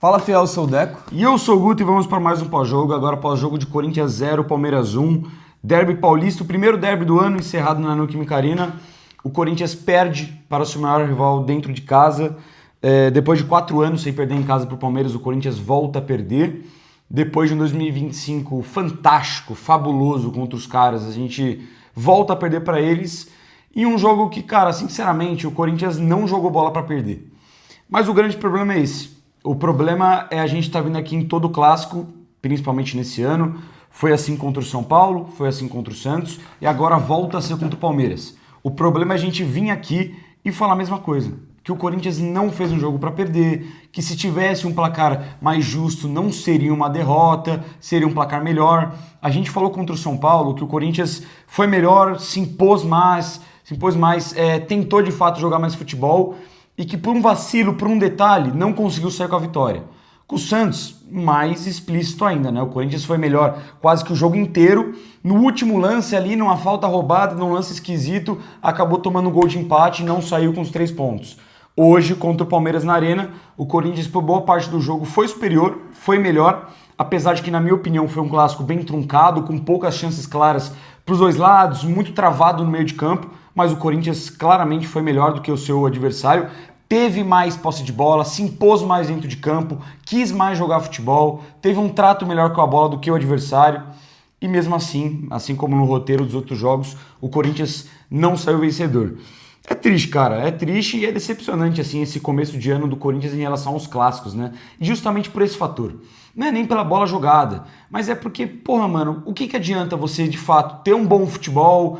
Fala, fiel, eu sou o Deco. E eu sou o Guto e vamos para mais um pós-jogo. Agora pós-jogo de Corinthians 0, Palmeiras 1. Derby paulista, o primeiro derby do ano encerrado na Neoquímica Arena. O Corinthians perde para o seu maior rival dentro de casa. Depois de 4 anos sem perder em casa para o Palmeiras, o Corinthians volta a perder. Depois de um 2025 fantástico, fabuloso contra os caras, a gente volta a perder para eles. E um jogo que, cara, sinceramente, o Corinthians não jogou bola para perder. Mas o grande problema é esse. O problema é a gente estar vindo aqui em todo o clássico, principalmente nesse ano. Foi assim contra o São Paulo, foi assim contra o Santos e agora volta a ser contra o Palmeiras. O problema é a gente vir aqui e falar a mesma coisa. Que o Corinthians não fez um jogo para perder, que se tivesse um placar mais justo não seria uma derrota, seria um placar melhor. A gente falou contra o São Paulo que o Corinthians foi melhor, se impôs mais, tentou de fato jogar mais futebol e que por um vacilo, por um detalhe, não conseguiu sair com a vitória. Com o Santos, mais explícito ainda, né? O Corinthians foi melhor quase que o jogo inteiro. No último lance ali, numa falta roubada, num lance esquisito, acabou tomando um gol de empate e não saiu com os 3 pontos. Hoje, contra o Palmeiras na Arena, o Corinthians, por boa parte do jogo, foi superior, foi melhor, apesar de que, na minha opinião, foi um clássico bem truncado, com poucas chances claras para os dois lados, muito travado no meio de campo, mas o Corinthians claramente foi melhor do que o seu adversário, teve mais posse de bola, se impôs mais dentro de campo, quis mais jogar futebol, teve um trato melhor com a bola do que o adversário, e mesmo assim como no roteiro dos outros jogos, o Corinthians não saiu vencedor. É triste, cara, é triste e é decepcionante assim esse começo de ano do Corinthians em relação aos clássicos, né? E justamente por esse fator. Não é nem pela bola jogada, mas é porque, porra, mano, o que adianta você, de fato, ter um bom futebol,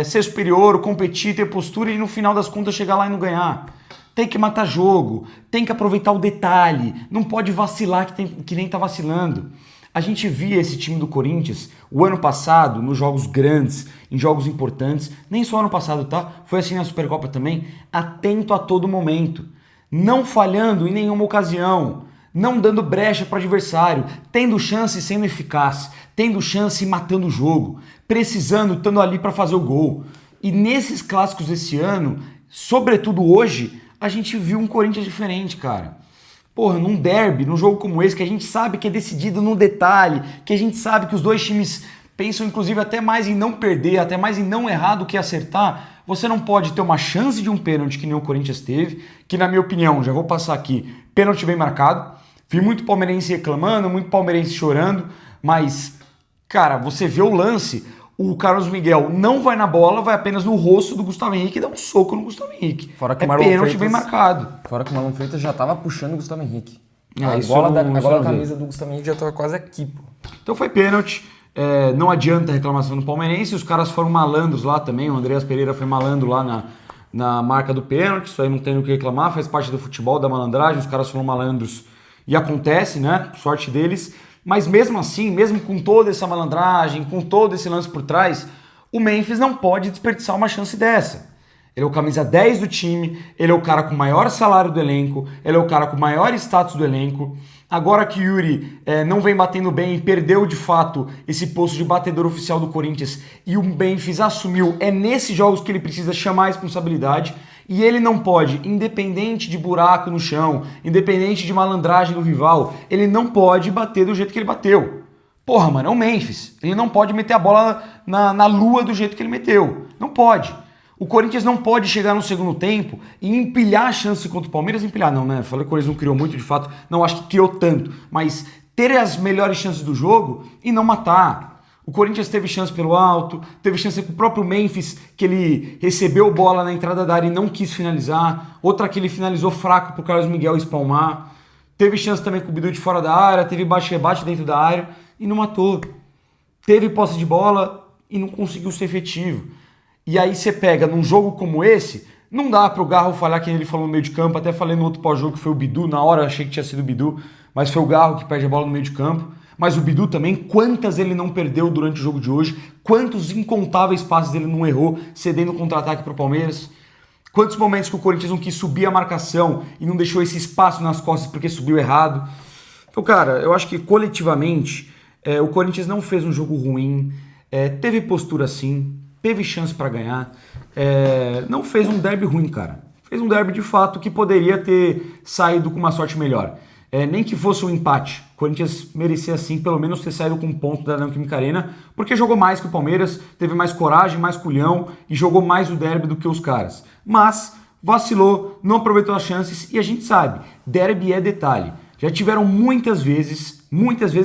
ser superior, competir, ter postura e no final das contas chegar lá e não ganhar? Tem que matar jogo, tem que aproveitar o detalhe, não pode vacilar que nem tá vacilando. A gente via esse time do Corinthians o ano passado, nos jogos grandes, em jogos importantes, nem só ano passado, tá? Foi assim na Supercopa também, atento a todo momento, não falhando em nenhuma ocasião, não dando brecha para o adversário, tendo chance e sendo eficaz, tendo chance e matando o jogo, precisando, estando ali para fazer o gol. E nesses clássicos desse ano, sobretudo hoje, a gente viu um Corinthians diferente, cara. Porra, num derby, num jogo como esse, que a gente sabe que é decidido no detalhe, que a gente sabe que os dois times pensam inclusive até mais em não perder, até mais em não errar do que acertar, você não pode ter uma chance de um pênalti que nem o Corinthians teve, que na minha opinião, já vou passar aqui, pênalti bem marcado. Vi muito palmeirense reclamando, muito palmeirense chorando, mas, cara, você vê o lance, o Carlos Miguel não vai na bola, vai apenas no rosto do Gustavo Henrique e dá um soco no Gustavo Henrique. Fora que é pênalti bem marcado. Fora que o Marlon Freitas já tava puxando o Gustavo Henrique. A bola da camisa do Gustavo Henrique já tava quase aqui, pô. Então foi pênalti. Não adianta a reclamação do palmeirense, os caras foram malandros lá também, o Andreas Pereira foi malandro lá na marca do pênalti, isso aí não tem o que reclamar, faz parte do futebol, da malandragem, os caras foram malandros e acontece, né, sorte deles, mas mesmo assim, mesmo com toda essa malandragem, com todo esse lance por trás, o Memphis não pode desperdiçar uma chance dessa. Ele é o camisa 10 do time, ele é o cara com o maior salário do elenco, ele é o cara com o maior status do elenco. Agora que o Yuri não vem batendo bem e perdeu de fato esse posto de batedor oficial do Corinthians e o Memphis assumiu, é nesses jogos que ele precisa chamar a responsabilidade e ele não pode, independente de buraco no chão, independente de malandragem do rival, ele não pode bater do jeito que ele bateu. Porra, mano, é o Memphis, ele não pode meter a bola na lua do jeito que ele meteu, não pode. O Corinthians não pode chegar no segundo tempo e empilhar a chance contra o Palmeiras. Empilhar não, né? Falei que o Corinthians não criou muito, de fato. Não acho que criou tanto. Mas ter as melhores chances do jogo e não matar. O Corinthians teve chance pelo alto, teve chance com o próprio Memphis, que ele recebeu bola na entrada da área e não quis finalizar. Outra que ele finalizou fraco pro Carlos Miguel espalmar. Teve chance também com o Bidu de fora da área, teve bate-rebate dentro da área e não matou. Teve posse de bola e não conseguiu ser efetivo. E aí você pega num jogo como esse, não dá pro Garro falhar que ele falou no meio de campo, até falei no outro pós-jogo que foi o Bidu, na hora eu achei que tinha sido o Bidu, mas foi o Garro que perde a bola no meio de campo. Mas o Bidu também, quantas ele não perdeu durante o jogo de hoje, quantos incontáveis passes ele não errou, cedendo contra-ataque pro Palmeiras, quantos momentos que o Corinthians não quis subir a marcação e não deixou esse espaço nas costas porque subiu errado. Então, cara, eu acho que coletivamente o Corinthians não fez um jogo ruim, teve postura sim, teve chance para ganhar, não fez um derby ruim, cara. Fez um derby de fato que poderia ter saído com uma sorte melhor. Nem que fosse um empate. O Corinthians merecia, sim, pelo menos ter saído com um ponto da Neoquímica Arena, porque jogou mais que o Palmeiras, teve mais coragem, mais culhão e jogou mais o derby do que os caras. Mas vacilou, não aproveitou as chances e a gente sabe, derby é detalhe. Já tiveram muitas vezes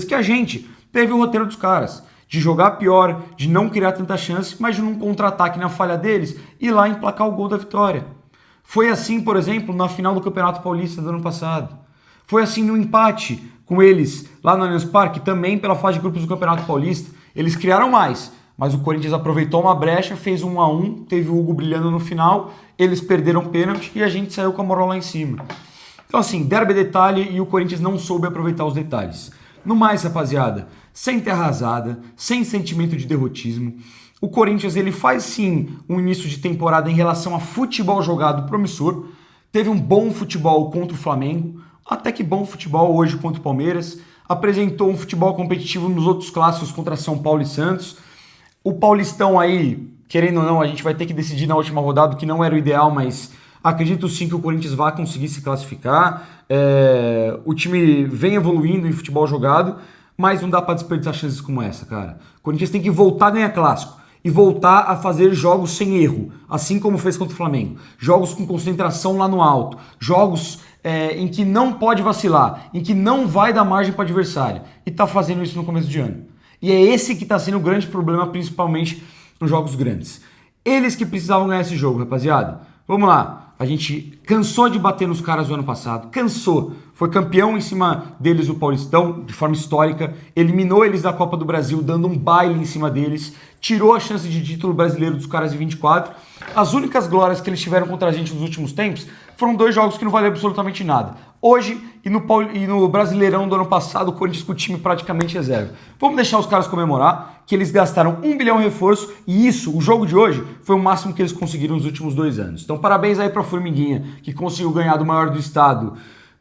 que a gente teve o roteiro dos caras. De jogar pior, de não criar tanta chance, mas de num contra-ataque na falha deles, ir lá emplacar o gol da vitória. Foi assim, por exemplo, na final do Campeonato Paulista do ano passado. Foi assim no empate com eles lá no Allianz Parque, também pela fase de grupos do Campeonato Paulista. Eles criaram mais, mas o Corinthians aproveitou uma brecha, fez 1-1, teve o Hugo brilhando no final, eles perderam o pênalti e a gente saiu com a moral lá em cima. Então assim, derby é detalhe e o Corinthians não soube aproveitar os detalhes. No mais, rapaziada, sem terra arrasada, sem sentimento de derrotismo, o Corinthians ele faz sim um início de temporada em relação a futebol jogado promissor. Teve um bom futebol contra o Flamengo, até que bom futebol hoje contra o Palmeiras. Apresentou um futebol competitivo nos outros clássicos contra São Paulo e Santos. O Paulistão aí, querendo ou não, a gente vai ter que decidir na última rodada, que não era o ideal, mas acredito sim que o Corinthians vai conseguir se classificar. O time vem evoluindo em futebol jogado, mas não dá para desperdiçar chances como essa, cara. O Corinthians tem que voltar a ganhar clássico e voltar a fazer jogos sem erro, assim como fez contra o Flamengo. Jogos com concentração lá no alto, jogos em que não pode vacilar, em que não vai dar margem para o adversário. E tá fazendo isso no começo de ano. E é esse que tá sendo o grande problema, principalmente nos jogos grandes. Eles que precisavam ganhar esse jogo, rapaziada. Vamos lá. A gente cansou de bater nos caras do ano passado. Cansou. Foi campeão em cima deles o Paulistão, de forma histórica. Eliminou eles da Copa do Brasil, dando um baile em cima deles. Tirou a chance de título brasileiro dos caras de 24. As únicas glórias que eles tiveram contra a gente nos últimos tempos foram 2 jogos que não valeram absolutamente nada. Hoje e no Brasileirão do ano passado, o Corinthians com o time praticamente reserva. Vamos deixar os caras comemorar que eles gastaram 1 bilhão em reforço e isso, o jogo de hoje, foi o máximo que eles conseguiram nos últimos 2 anos. Então parabéns aí pra Formiguinha, que conseguiu ganhar do maior do estado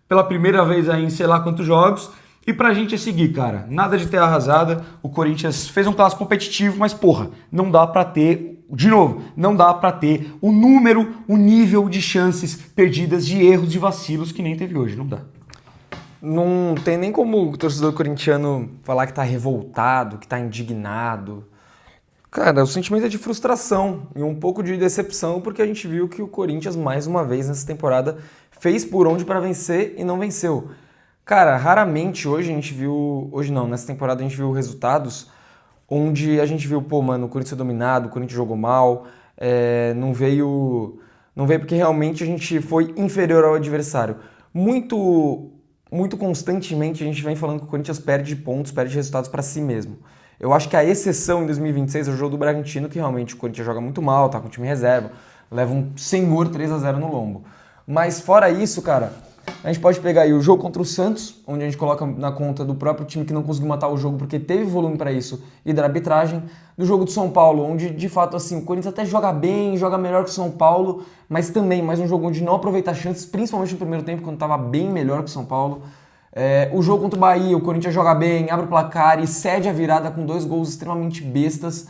pela primeira vez aí em sei lá quantos jogos. E pra gente é seguir, cara. Nada de terra arrasada. O Corinthians fez um clássico competitivo, mas porra, não dá pra ter, de novo, não dá pra ter o número, o nível de chances perdidas, de erros, de vacilos que nem teve hoje. Não dá. Não tem nem como o torcedor corintiano falar que tá revoltado, que tá indignado. Cara, o sentimento é de frustração e um pouco de decepção, porque a gente viu que o Corinthians, mais uma vez nessa temporada, fez por onde para vencer e não venceu. Cara, raramente hoje a gente viu... Hoje não, nessa temporada a gente viu resultados onde a gente viu, pô, mano, o Corinthians foi dominado, o Corinthians jogou mal, não veio porque realmente a gente foi inferior ao adversário. Muito constantemente a gente vem falando que o Corinthians perde pontos, perde resultados para si mesmo. Eu acho que a exceção em 2026 é o jogo do Bragantino, que realmente o Corinthians joga muito mal, tá com o time reserva, leva um senhor 3-0 no lombo. Mas fora isso, cara, a gente pode pegar aí o jogo contra o Santos, onde a gente coloca na conta do próprio time que não conseguiu matar o jogo porque teve volume para isso e da arbitragem, do jogo do São Paulo, onde de fato assim, o Corinthians até joga bem, joga melhor que o São Paulo, mas também mais um jogo onde não aproveitar chances, principalmente no primeiro tempo, quando estava bem melhor que o São Paulo. O jogo contra o Bahia, o Corinthians joga bem, abre o placar e cede a virada com 2 gols extremamente bestas.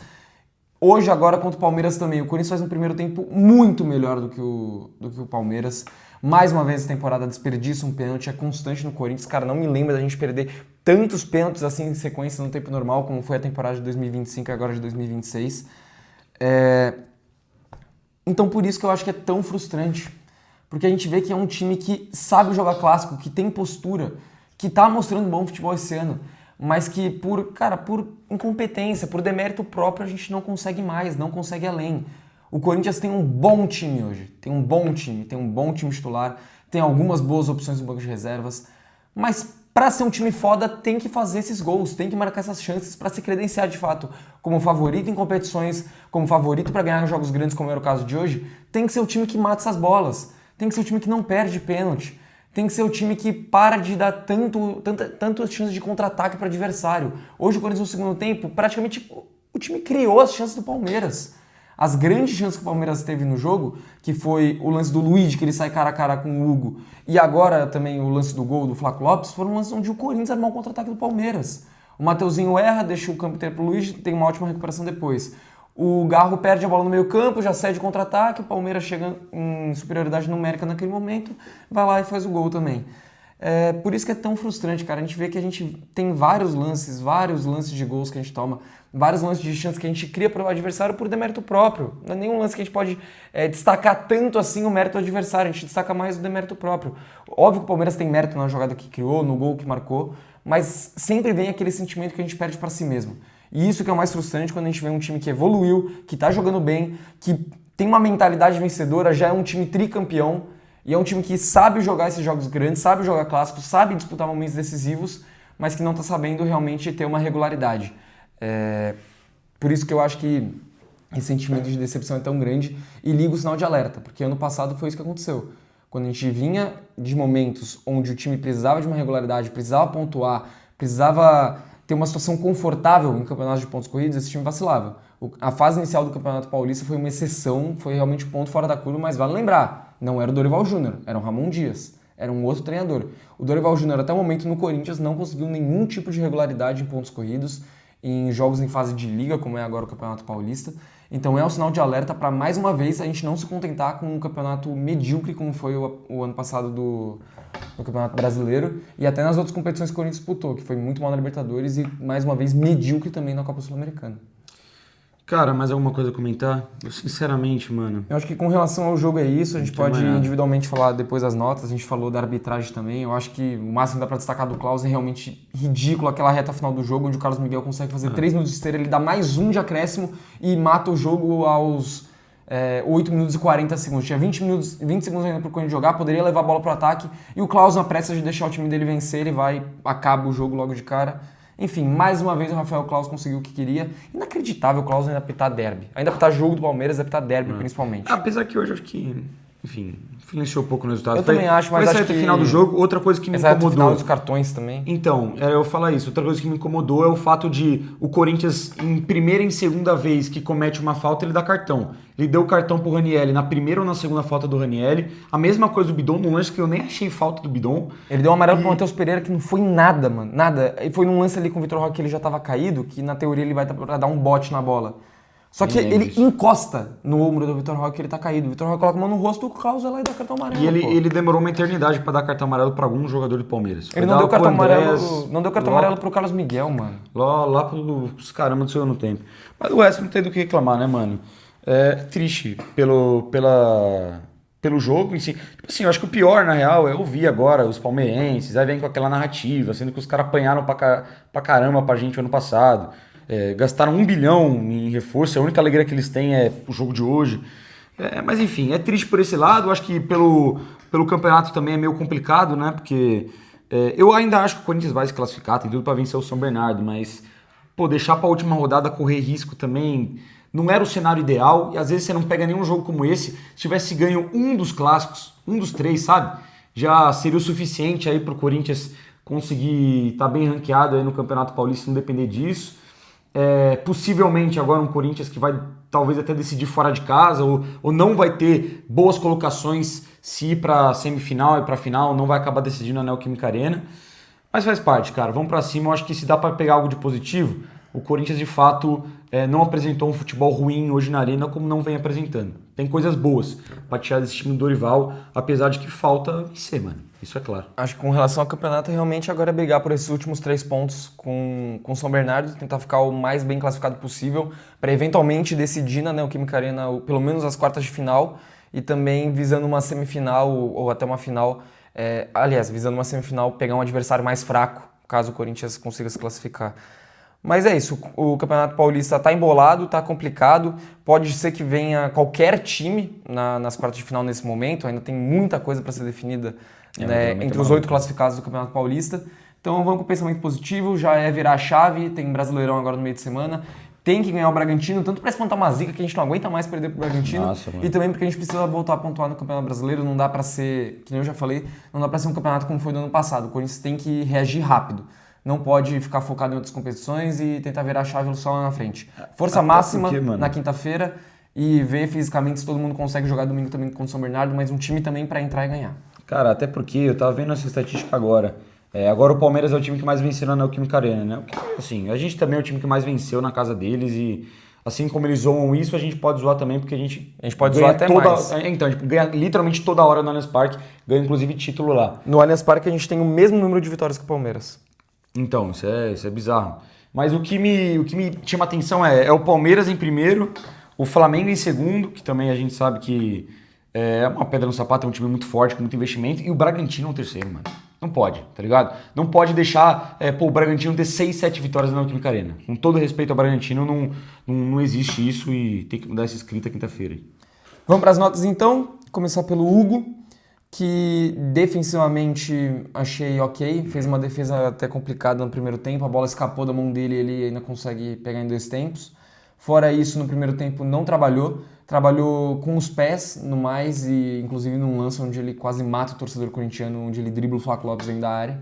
Hoje, agora, contra o Palmeiras também, o Corinthians faz um primeiro tempo muito melhor do que o Palmeiras. Mais uma vez, essa temporada desperdiça um pênalti, é constante no Corinthians. Cara, não me lembro da gente perder tantos pênaltis assim em sequência no tempo normal, como foi a temporada de 2025 e agora de 2026. Então, por isso que eu acho que é tão frustrante. Porque a gente vê que é um time que sabe jogar clássico, que tem postura, que tá mostrando bom futebol esse ano, mas que por incompetência, por demérito próprio, a gente não consegue mais, não consegue além. O Corinthians tem um bom time hoje, tem um bom time titular, tem algumas boas opções no banco de reservas, mas para ser um time foda tem que fazer esses gols, tem que marcar essas chances para se credenciar de fato como favorito em competições, como favorito para ganhar jogos grandes, como era o caso de hoje. Tem que ser o time que mata essas bolas, tem que ser o time que não perde pênalti, tem que ser o time que para de dar tanto chance de contra-ataque para o adversário. Hoje o Corinthians no segundo tempo, praticamente o time criou as chances do Palmeiras. As grandes chances que o Palmeiras teve no jogo, que foi o lance do Luiz, que ele sai cara a cara com o Hugo, e agora também o lance do gol do Flaco Lopes, foram lances onde o Corinthians armou o contra-ataque do Palmeiras. O Mateuzinho erra, deixa o campo inteiro pro Luiz, tem uma ótima recuperação depois. O Garro perde a bola no meio campo, já cede o contra-ataque, o Palmeiras chega em superioridade numérica naquele momento, vai lá e faz o gol também. Por isso que é tão frustrante, cara. A gente vê que a gente tem vários lances de gols que a gente toma, vários lances de chance que a gente cria para o adversário por demérito próprio. Não é nenhum lance que a gente pode destacar tanto assim o mérito do adversário, a gente destaca mais o demérito próprio. Óbvio que o Palmeiras tem mérito na jogada que criou, no gol que marcou, mas sempre vem aquele sentimento que a gente perde para si mesmo. E isso que é o mais frustrante quando a gente vê um time que evoluiu, que tá jogando bem, que tem uma mentalidade vencedora, já é um time tricampeão, e é um time que sabe jogar esses jogos grandes, sabe jogar clássicos, sabe disputar momentos decisivos, mas que não está sabendo realmente ter uma regularidade. Por isso que eu acho que esse sentimento de decepção é tão grande e liga o sinal de alerta, porque ano passado foi isso que aconteceu. Quando a gente vinha de momentos onde o time precisava de uma regularidade, precisava pontuar, precisava ter uma situação confortável em campeonatos de pontos corridos, esse time vacilava. A fase inicial do Campeonato Paulista foi uma exceção, foi realmente um ponto fora da curva, mas vale lembrar, não era o Dorival Júnior, era o Ramon Dias, era um outro treinador. O Dorival Júnior até o momento no Corinthians não conseguiu nenhum tipo de regularidade em pontos corridos, em jogos em fase de liga, como é agora o Campeonato Paulista. Então é um sinal de alerta para mais uma vez a gente não se contentar com um campeonato medíocre como foi o ano passado do Campeonato Brasileiro e até nas outras competições que o Corinthians disputou, que foi muito mal na Libertadores e mais uma vez medíocre também na Copa Sul-Americana. Cara, mais alguma coisa a comentar? Eu sinceramente, mano... Eu acho que com relação ao jogo é isso, a gente pode individualmente falar depois das notas, a gente falou da arbitragem também, eu acho que o máximo que dá pra destacar do Klaus é realmente ridículo aquela reta final do jogo, onde o Carlos Miguel consegue fazer 3 minutos de esteira, ele dá mais um de acréscimo e mata o jogo aos 8 minutos e 40 segundos. Tinha 20 segundos ainda pro Corinthians jogar, poderia levar a bola pro ataque e o Klaus na pressa de deixar o time dele vencer, ele vai, acaba o jogo logo de cara. Enfim, mais uma vez o Rafael Klaus conseguiu o que queria. Inacreditável o Klaus ainda apitar derby. Ainda apitar jogo do Palmeiras, apitar derby principalmente. Apesar que hoje acho que, enfim, influenciou um pouco no resultado. Eu também acho, mas acho que... final do jogo, outra coisa que me essa incomodou... final dos cartões também. Então, eu falar isso. Outra coisa que me incomodou é o fato de o Corinthians, em primeira e segunda vez que comete uma falta, ele dá cartão. Ele deu o cartão pro Ranieri na primeira ou na segunda falta do Ranieri. A mesma coisa do Bidon, num lance que eu nem achei falta do Bidon. Ele deu um amarelo pro Matheus Pereira que não foi nada, mano. Nada. E foi num lance ali com o Vitor Roque que ele já tava caído, que na teoria ele vai dar um bote na bola. Só que ele encosta no ombro do Vitor Roque que ele tá caído. O Vitor Roque coloca a mão no rosto, o Klaus vai lá e dá cartão amarelo. E ele demorou uma eternidade pra dar cartão amarelo pra algum jogador do Palmeiras. Ele não deu cartão amarelo. Não deu cartão amarelo pro Carlos Miguel, mano. Lá pros caramba do segundo tempo. Mas o resto não tem do que reclamar, né, mano? É triste pelo jogo em si. Tipo assim, eu acho que o pior, na real, é ouvir agora os palmeirenses, aí vem com aquela narrativa, sendo que os caras apanharam pra caramba pra gente ano passado. Gastaram 1 bilhão em reforço, a única alegria que eles têm é o jogo de hoje. Mas enfim, é triste por esse lado, acho que pelo campeonato também é meio complicado, né? Porque eu ainda acho que o Corinthians vai se classificar, tem tudo pra vencer o São Bernardo, mas deixar pra última rodada correr risco também não era o cenário ideal, e às vezes você não pega nenhum jogo como esse, se tivesse ganho um dos clássicos, um dos 3, sabe? Já seria o suficiente aí pro Corinthians conseguir estar bem ranqueado aí no Campeonato Paulista, não depender disso. Possivelmente agora um Corinthians que vai talvez até decidir fora de casa ou não vai ter boas colocações se ir para semifinal e para final, não vai acabar decidindo na Neoquímica Arena, mas faz parte, cara, vamos para cima. Eu acho que se dá para pegar algo de positivo, o Corinthians de fato não apresentou um futebol ruim hoje na Arena como não vem apresentando. Tem coisas boas para tirar desse time do Dorival, apesar de que falta vencer, mano. Isso é claro. Acho que com relação ao campeonato, realmente agora é brigar por esses últimos 3 pontos com São Bernardo, tentar ficar o mais bem classificado possível, para eventualmente decidir na Neoquímica Arena pelo menos as quartas de final e também visando uma semifinal ou até uma final, visando uma semifinal, pegar um adversário mais fraco, caso o Corinthians consiga se classificar. Mas é isso, o Campeonato Paulista está embolado, está complicado, pode ser que venha qualquer time nas quartas de final nesse momento, ainda tem muita coisa para ser definida entre os 8 classificados do Campeonato Paulista. Então vamos com pensamento positivo, já é virar a chave, tem Brasileirão agora no meio de semana, tem que ganhar o Bragantino, tanto para espantar uma zica que a gente não aguenta mais perder pro Bragantino, e também porque a gente precisa voltar a pontuar no Campeonato Brasileiro, não dá para ser, que nem eu já falei, não dá para ser um campeonato como foi no ano passado, o Corinthians tem que reagir rápido. Não pode ficar focado em outras competições e tentar virar a chave só lá na frente. Força máxima na quinta-feira e ver fisicamente se todo mundo consegue jogar domingo também contra o São Bernardo, mas um time também para entrar e ganhar. Cara, até porque eu tava vendo essa estatística agora. Agora o Palmeiras é o time que mais venceu na Neoquímica Arena, né? Assim, a gente também é o time que mais venceu na casa deles e Assim como eles zoam isso, a gente pode zoar também, porque a gente pode ganha zoar até mais. Então, a gente ganha literalmente toda hora no Allianz Parque, ganha inclusive título lá. No Allianz Parque a gente tem o mesmo número de vitórias que o Palmeiras. Então, isso é bizarro. Mas o que me chama atenção é o Palmeiras em primeiro, o Flamengo em segundo, que também a gente sabe que é uma pedra no sapato, é um time muito forte, com muito investimento, e o Bragantino é o terceiro, mano. Não pode, tá ligado? Não pode deixar o Bragantino ter 6, 7 vitórias na Neoquímica Arena. Com todo respeito ao Bragantino, não existe isso e tem que mudar essa escrita quinta-feira. Vamos para as notas então. Começar pelo Hugo, que defensivamente achei ok, fez uma defesa até complicada no primeiro tempo, a bola escapou da mão dele e ele ainda consegue pegar em 2 tempos. Fora isso, no primeiro tempo não trabalhou com os pés no mais e inclusive num lance onde ele quase mata o torcedor corintiano, onde ele dribla o Flaco Lopes dentro da área.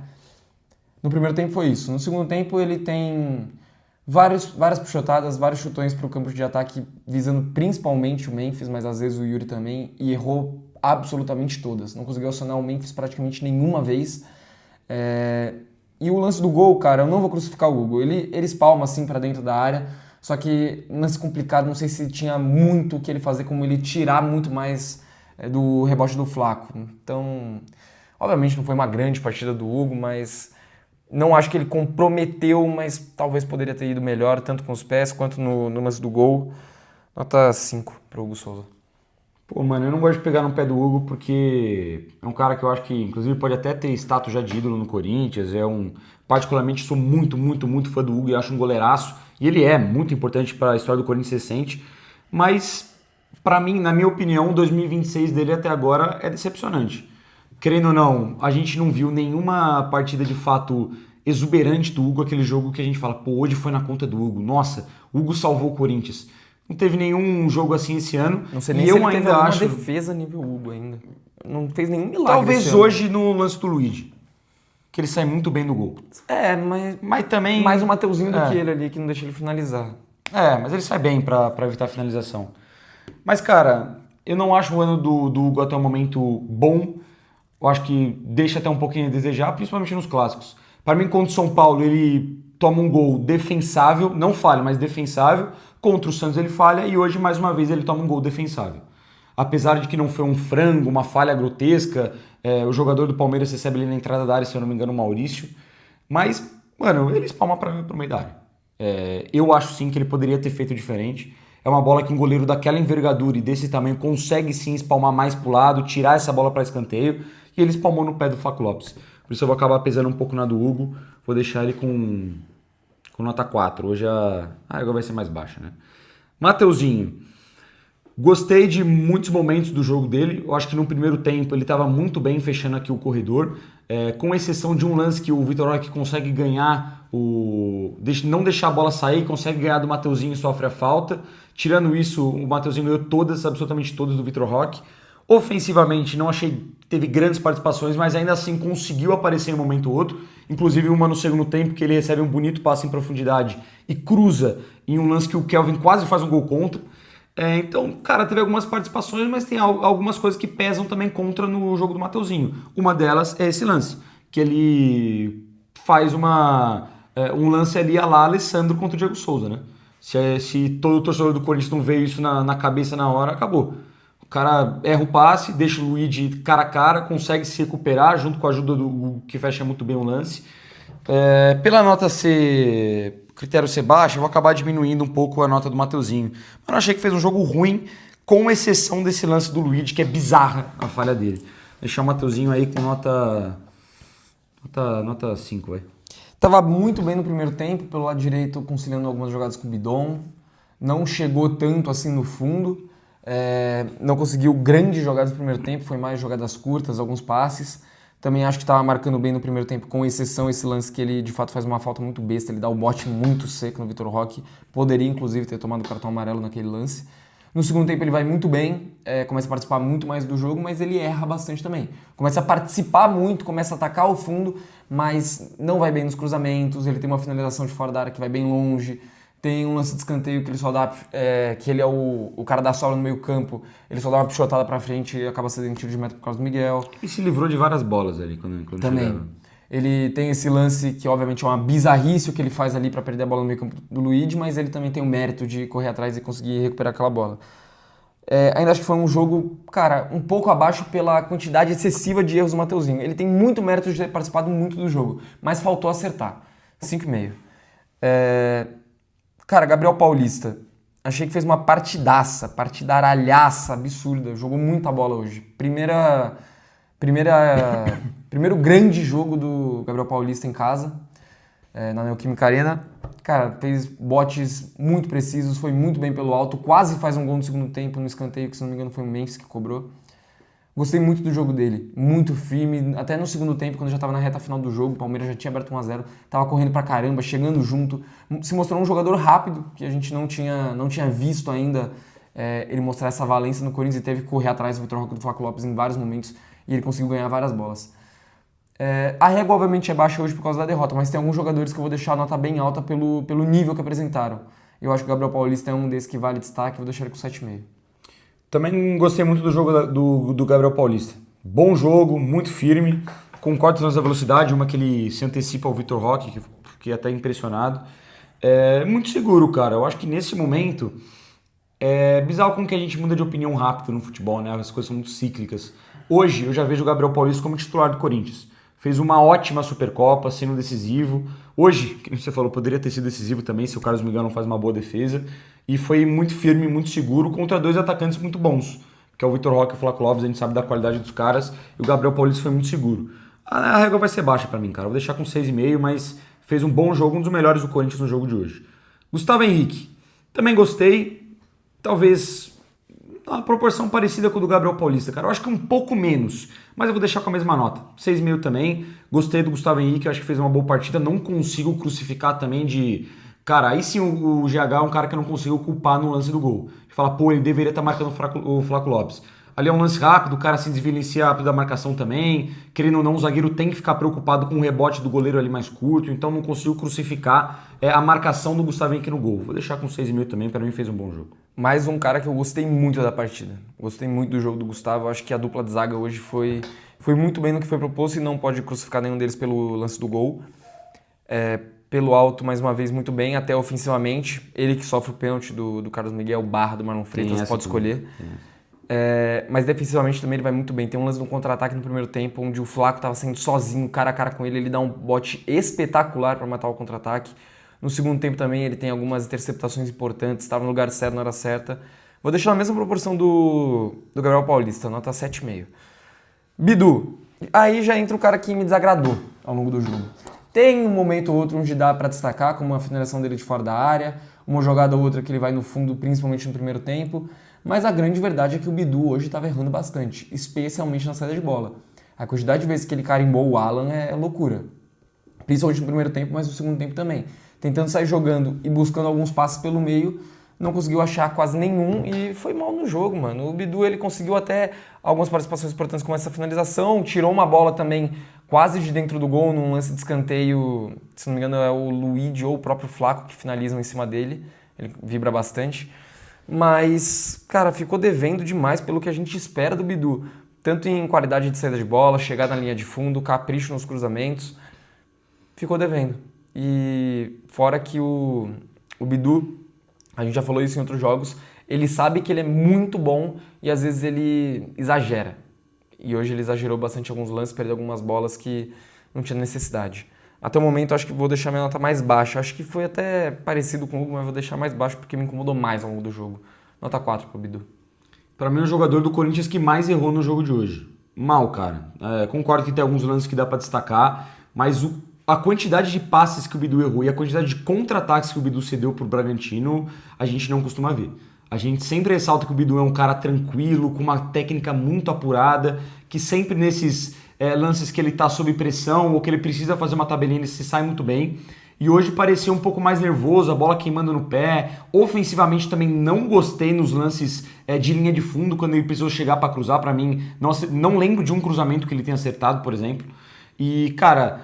No primeiro tempo foi isso. No segundo tempo ele tem várias puxotadas, vários chutões para o campo de ataque, visando principalmente o Memphis, mas às vezes o Yuri também, e errou absolutamente todas. Não conseguiu acionar o Memphis praticamente nenhuma vez. E o lance do gol, cara, eu não vou crucificar o Hugo. Ele espalma assim para dentro da área, só que um lance complicado, não sei se tinha muito o que ele fazer, como ele tirar muito mais do rebote do Flaco. Então, obviamente não foi uma grande partida do Hugo, mas não acho que ele comprometeu, mas talvez poderia ter ido melhor, tanto com os pés quanto no lance do gol. Nota 5 para o Hugo Souza. Pô, mano, eu não gosto de pegar no pé do Hugo porque é um cara que eu acho que, inclusive, pode até ter status já de ídolo no Corinthians. Particularmente, sou muito, muito, muito fã do Hugo e acho um goleiraço. E ele é muito importante para a história do Corinthians recente. Mas, para mim, na minha opinião, o 2026 dele até agora é decepcionante. Querendo ou não, a gente não viu nenhuma partida de fato exuberante do Hugo, aquele jogo que a gente fala, pô, hoje foi na conta do Hugo. Nossa, o Hugo salvou o Corinthians. Não teve nenhum jogo assim esse ano. Não sei nem e se eu ele ainda teve alguma acho. defesa nível Hugo ainda. Não fez nenhum milagre. Talvez hoje no lance do Luigi. Que ele sai muito bem no gol. Mas também. mais o Mateuzinho do que ele ali, que não deixa ele finalizar. Mas ele sai bem pra evitar a finalização. Mas, cara, eu não acho o ano do Hugo até o momento bom. Eu acho que deixa até um pouquinho a desejar, principalmente nos clássicos. Para mim, contra o São Paulo, ele toma um gol defensável, não falha, mas defensável. Contra o Santos ele falha e hoje, mais uma vez, ele toma um gol defensável. Apesar de que não foi um frango, uma falha grotesca, o jogador do Palmeiras recebe ali na entrada da área, se eu não me engano, o Maurício. Mas, mano, ele espalma para o meio da área. Eu acho sim que ele poderia ter feito diferente. É uma bola que um goleiro daquela envergadura e desse tamanho consegue sim espalmar mais pro lado, tirar essa bola para escanteio. E ele espalmou no pé do Flaco Lopes. Por isso eu vou acabar pesando um pouco na do Hugo. Vou deixar ele com nota 4. Hoje agora vai ser mais baixa, né? Mateuzinho. Gostei de muitos momentos do jogo dele. Eu acho que no primeiro tempo ele estava muito bem fechando aqui o corredor. Com exceção de um lance que o Vitor Roque consegue ganhar, não deixar a bola sair, consegue ganhar do Mateuzinho e sofre a falta. Tirando isso, o Mateuzinho ganhou absolutamente todas do Vitor Roque. Ofensivamente, não achei que teve grandes participações, mas ainda assim conseguiu aparecer em um momento ou outro. Inclusive uma no segundo tempo, que ele recebe um bonito passe em profundidade e cruza em um lance que o Kelvin quase faz um gol contra. Então, cara, teve algumas participações, mas tem algumas coisas que pesam também contra no jogo do Mateuzinho. Uma delas é esse lance, que ele faz um lance ali a lá Alessandro contra o Diego Souza, né? Se todo torcedor do Corinthians não veio isso na cabeça na hora, acabou. O cara erra o passe, deixa o Luigi cara a cara, consegue se recuperar junto com a ajuda do que fecha muito bem o lance. Pela nota ser critério ser baixo, eu vou acabar diminuindo um pouco a nota do Mateuzinho. Mas eu achei que fez um jogo ruim, com exceção desse lance do Luigi, que é bizarra a falha dele. Deixar o Mateuzinho aí com nota 5, vai. Tava muito bem no primeiro tempo, pelo lado direito, conciliando algumas jogadas com o Bidon. Não chegou tanto assim no fundo. Não conseguiu grandes jogadas no primeiro tempo, foi mais jogadas curtas, alguns passes. Também acho que estava marcando bem no primeiro tempo, com exceção esse lance que ele de fato faz uma falta muito besta, ele dá o bote muito seco no Vitor Roque, poderia inclusive ter tomado o cartão amarelo naquele lance. No segundo tempo ele vai muito bem, começa a participar muito mais do jogo, mas ele erra bastante também. Começa a participar muito, começa a atacar o fundo, mas não vai bem nos cruzamentos, ele tem uma finalização de fora da área que vai bem longe. Tem um lance de escanteio que ele só dá, que ele é o cara da sobra no meio campo, ele só dá uma pichotada pra frente e acaba cedendo tiro de meta por causa do Miguel. E se livrou de várias bolas ali quando também. chegava. Ele tem esse lance que, obviamente, é uma bizarrice o que ele faz ali para perder a bola no meio campo do Luigi, mas ele também tem o mérito de correr atrás e conseguir recuperar aquela bola. Ainda acho que foi um jogo, cara, um pouco abaixo pela quantidade excessiva de erros do Mateuzinho. Ele tem muito mérito de ter participado muito do jogo, mas faltou acertar. 5,5. Cara, Gabriel Paulista. Achei que fez uma partidaralhaça absurda. Jogou muita bola hoje. Primeiro grande jogo do Gabriel Paulista em casa, na Neoquímica Arena. Cara, fez botes muito precisos, foi muito bem pelo alto, quase faz um gol no segundo tempo no escanteio, que se não me engano foi o Memphis que cobrou. Gostei muito do jogo dele, muito firme, até no segundo tempo, quando já estava na reta final do jogo, o Palmeiras já tinha aberto 1-0, tava correndo pra caramba, chegando junto, se mostrou um jogador rápido, que a gente não tinha visto ainda ele mostrar essa valência no Corinthians, e teve que correr atrás do Vitor Roque e do Flaco Lopes em vários momentos, e ele conseguiu ganhar várias bolas. A régua obviamente é baixa hoje por causa da derrota, mas tem alguns jogadores que eu vou deixar a nota bem alta pelo nível que apresentaram. Eu acho que o Gabriel Paulista é um desses que vale destaque, vou deixar ele com 7,5. Também gostei muito do jogo do Gabriel Paulista. Bom jogo, muito firme. Concordo com a velocidade, uma que ele se antecipa ao Vitor Roque, que fiquei até impressionado. Muito seguro, cara. Eu acho que nesse momento é bizarro como que a gente muda de opinião rápido no futebol, né? As coisas são muito cíclicas. Hoje eu já vejo o Gabriel Paulista como titular do Corinthians. Fez uma ótima Supercopa, sendo decisivo. Hoje, como você falou, poderia ter sido decisivo também se o Carlos Miguel não faz uma boa defesa. E foi muito firme, muito seguro contra dois atacantes muito bons, que é o Vitor Roque e o Flaco Lopes. A gente sabe da qualidade dos caras. E o Gabriel Paulista foi muito seguro. A régua vai ser baixa pra mim, cara. Eu vou deixar com 6,5, mas fez um bom jogo, um dos melhores do Corinthians no jogo de hoje. Gustavo Henrique. Também gostei. Talvez uma proporção parecida com o do Gabriel Paulista, cara. Eu acho que um pouco menos, mas eu vou deixar com a mesma nota. 6,5 também. Gostei do Gustavo Henrique, eu acho que fez uma boa partida. Não consigo crucificar também de... Cara, aí sim o GH é um cara que eu não consigo culpar no lance do gol. De falar, pô, ele deveria estar marcando o Flaco Lopes. Ali é um lance rápido, o cara se desvencilha rápido da marcação também. Querendo ou não, o zagueiro tem que ficar preocupado com o rebote do goleiro ali mais curto. Então não consigo crucificar a marcação do Gustavo Henrique no gol. Vou deixar com 6,5 também, para mim fez um bom jogo. Mais um cara que eu gostei muito da partida. Gostei muito do jogo do Gustavo. Acho que a dupla de zaga hoje foi muito bem no que foi proposto e não pode crucificar nenhum deles pelo lance do gol. Pelo alto, mais uma vez, muito bem, até ofensivamente. Ele que sofre o pênalti do Carlos Miguel, barra do Marlon Freitas, pode escolher. Mas defensivamente também ele vai muito bem. Tem um lance no contra-ataque no primeiro tempo, onde o Flaco estava sendo sozinho, cara a cara com ele dá um bote espetacular para matar o contra-ataque. No segundo tempo também ele tem algumas interceptações importantes, estava no lugar certo na hora certa. Vou deixar na mesma proporção do Gabriel Paulista, nota 7,5. Bidu, aí já entra o cara que me desagradou ao longo do jogo. Tem um momento ou outro onde dá para destacar, como a finalização dele de fora da área, uma jogada ou outra que ele vai no fundo, principalmente no primeiro tempo, mas a grande verdade é que o Bidu hoje estava errando bastante, especialmente na saída de bola. A quantidade de vezes que ele carimbou o Alan é loucura, principalmente no primeiro tempo, mas no segundo tempo também. Tentando sair jogando e buscando alguns passes pelo meio, não conseguiu achar quase nenhum e foi mal no jogo, mano. O Bidu, ele conseguiu até algumas participações importantes como essa finalização, tirou uma bola também quase de dentro do gol, num lance de escanteio, se não me engano é o Luigi ou o próprio Flaco que finalizam em cima dele, ele vibra bastante. Mas, cara, ficou devendo demais pelo que a gente espera do Bidu, tanto em qualidade de saída de bola, chegada na linha de fundo, capricho nos cruzamentos, ficou devendo. E fora que o Bidu, a gente já falou isso em outros jogos, ele sabe que ele é muito bom e às vezes ele exagera. E hoje ele exagerou bastante em alguns lances, perdeu algumas bolas que não tinha necessidade. Até o momento acho que vou deixar minha nota mais baixa. Acho que foi até parecido com o Hugo, mas vou deixar mais baixo porque me incomodou mais ao longo do jogo. Nota 4 pro Bidu. Pra mim é o jogador do Corinthians que mais errou no jogo de hoje. Mal, cara. Concordo que tem alguns lances que dá pra destacar, mas a quantidade de passes que o Bidu errou e a quantidade de contra-ataques que o Bidu cedeu pro Bragantino, a gente não costuma ver. A gente sempre ressalta que o Bidu é um cara tranquilo, com uma técnica muito apurada, que sempre nesses lances que ele tá sob pressão ou que ele precisa fazer uma tabelinha, ele se sai muito bem. E hoje parecia um pouco mais nervoso, a bola queimando no pé. Ofensivamente também não gostei nos lances de linha de fundo, quando ele precisou chegar para cruzar. Para mim, não lembro de um cruzamento que ele tenha acertado, por exemplo. E, cara,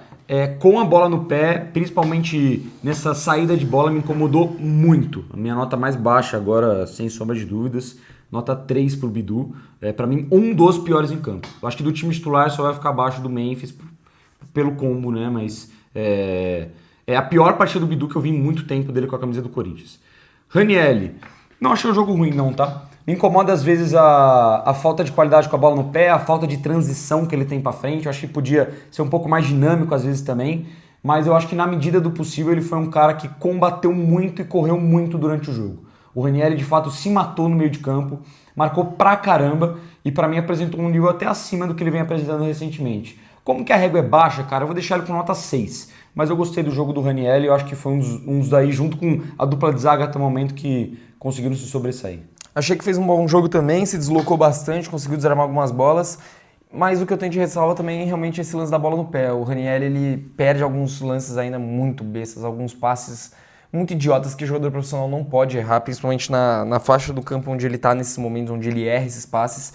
com a bola no pé, principalmente nessa saída de bola, me incomodou muito. A minha nota mais baixa agora, sem sombra de dúvidas, nota 3 pro Bidu. Para mim, um dos piores em campo. Eu acho que do time titular só vai ficar abaixo do Memphis pelo combo, né? Mas é a pior partida do Bidu que eu vi em muito tempo dele com a camisa do Corinthians. Ranieri, não achei o jogo ruim não, tá? Me incomoda às vezes a falta de qualidade com a bola no pé, a falta de transição que ele tem pra frente. Eu acho que podia ser um pouco mais dinâmico às vezes também. Mas eu acho que na medida do possível ele foi um cara que combateu muito e correu muito durante o jogo. O Ranieri de fato se matou no meio de campo, marcou pra caramba e pra mim apresentou um nível até acima do que ele vem apresentando recentemente. Como que a régua é baixa, cara, eu vou deixar ele com nota 6. Mas eu gostei do jogo do Ranieri, eu acho que foi uns daí, junto com a dupla de zaga até o momento, que conseguiram se sobressair. Achei que fez um bom jogo também, se deslocou bastante, conseguiu desarmar algumas bolas. Mas o que eu tenho de ressalva também é realmente esse lance da bola no pé. O Ranieri, ele perde alguns lances ainda muito bestas, alguns passes muito idiotas que o jogador profissional não pode errar, principalmente na faixa do campo onde ele está nesses momentos, onde ele erra esses passes.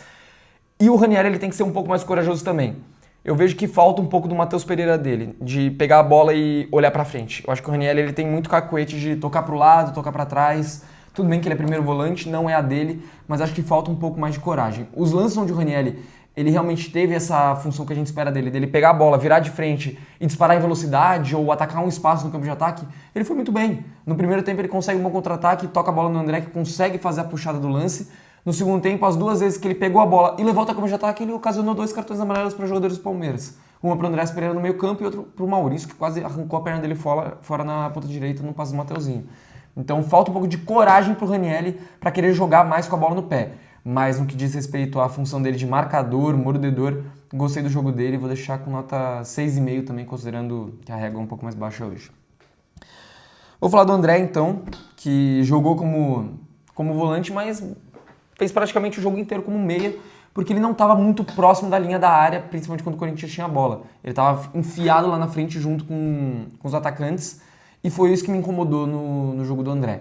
E o Ranieri, ele tem que ser um pouco mais corajoso também. Eu vejo que falta um pouco do Matheus Pereira dele, de pegar a bola e olhar pra frente. Eu acho que o Ranieri, ele tem muito cacuete de tocar pro lado, tocar pra trás. Tudo bem que ele é primeiro volante, não é a dele, mas acho que falta um pouco mais de coragem. Os lances onde o Ranieri, ele realmente teve essa função que a gente espera dele pegar a bola, virar de frente e disparar em velocidade ou atacar um espaço no campo de ataque, ele foi muito bem. No primeiro tempo ele consegue um bom contra-ataque, toca a bola no André, que consegue fazer a puxada do lance. No segundo tempo, as duas vezes que ele pegou a bola e levou o campo de ataque, ele ocasionou 2 cartões amarelos para jogadores do Palmeiras. Uma para o André Pereira no meio campo e outra para o Maurício, que quase arrancou a perna dele fora na ponta direita no passe do Mateuzinho. Então falta um pouco de coragem para o Ranieri para querer jogar mais com a bola no pé. Mas no que diz respeito à função dele de marcador, mordedor, gostei do jogo dele e vou deixar com nota 6,5 também, considerando que a régua é um pouco mais baixa hoje. Vou falar do André então, que jogou como volante, mas fez praticamente o jogo inteiro como meia, porque ele não estava muito próximo da linha da área, principalmente quando o Corinthians tinha a bola. Ele estava enfiado lá na frente junto com os atacantes, e foi isso que me incomodou no jogo do André.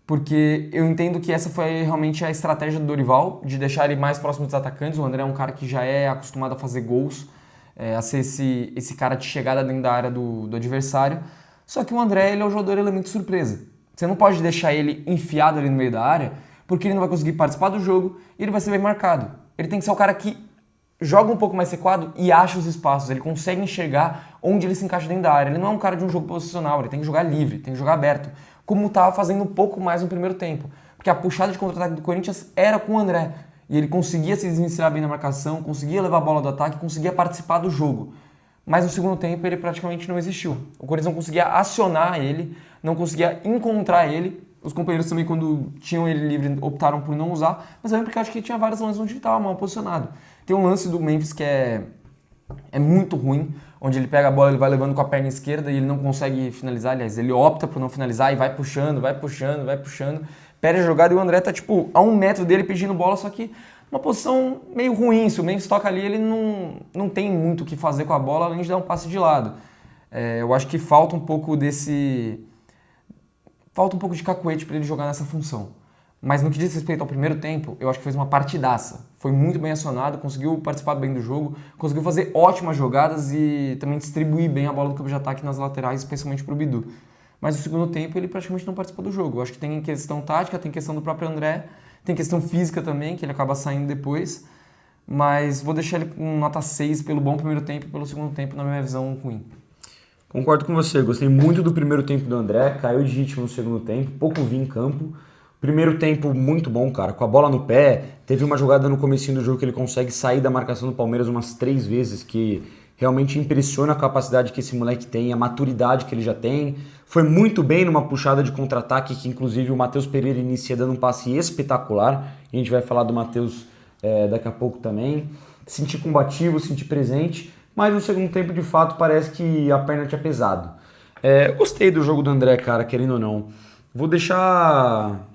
Porque eu entendo que essa foi realmente a estratégia do Dorival, de deixar ele mais próximo dos atacantes. O André é um cara que já é acostumado a fazer gols, a ser esse cara de chegada dentro da área do adversário. Só que o André, ele é um jogador elemento surpresa. Você não pode deixar ele enfiado ali no meio da área, porque ele não vai conseguir participar do jogo e ele vai ser bem marcado. Ele tem que ser o cara que joga um pouco mais recuado e acha os espaços. Ele consegue enxergar onde ele se encaixa dentro da área. Ele não é um cara de um jogo posicional, ele tem que jogar livre, tem que jogar aberto, como estava fazendo um pouco mais no primeiro tempo. Porque a puxada de contra-ataque do Corinthians era com o André. E ele conseguia se desvencilhar bem na marcação, conseguia levar a bola do ataque, conseguia participar do jogo. Mas no segundo tempo ele praticamente não existiu. O Corinthians não conseguia acionar ele, não conseguia encontrar ele. Os companheiros também, quando tinham ele livre, optaram por não usar. Mas também porque eu acho que tinha vários lances onde ele estava mal posicionado. Tem um lance do Memphis que é muito ruim, onde ele pega a bola, ele vai levando com a perna esquerda e ele não consegue finalizar. Aliás, ele opta por não finalizar e vai puxando, perde a jogada e o André tá tipo a 1 metro dele pedindo bola, só que uma posição meio ruim. Se o Memphis toca ali, ele não tem muito o que fazer com a bola, além de dar um passe de lado. Eu acho que falta um pouco de cacuete para ele jogar nessa função. Mas no que diz respeito ao primeiro tempo, eu acho que fez uma partidaça. Foi muito bem acionado, conseguiu participar bem do jogo, conseguiu fazer ótimas jogadas e também distribuir bem a bola do campo de ataque nas laterais, especialmente para o Bidu. Mas no segundo tempo ele praticamente não participou do jogo. Eu acho que tem questão tática, tem questão do próprio André, tem questão física também, que ele acaba saindo depois. Mas vou deixar ele com nota 6 pelo bom primeiro tempo e pelo segundo tempo, na minha visão, ruim. Concordo com você, gostei muito do primeiro tempo do André, caiu de ritmo no segundo tempo, pouco vi em campo. Primeiro tempo muito bom, cara, com a bola no pé, teve uma jogada no comecinho do jogo que ele consegue sair da marcação do Palmeiras umas 3 vezes, que realmente impressiona a capacidade que esse moleque tem, a maturidade que ele já tem. Foi muito bem numa puxada de contra-ataque, que inclusive o Matheus Pereira inicia dando um passe espetacular, a gente vai falar do Matheus daqui a pouco também. Senti combativo, senti presente, mas no segundo tempo, de fato, parece que a perna tinha pesado. Eu gostei do jogo do André, cara, querendo ou não. Vou deixar...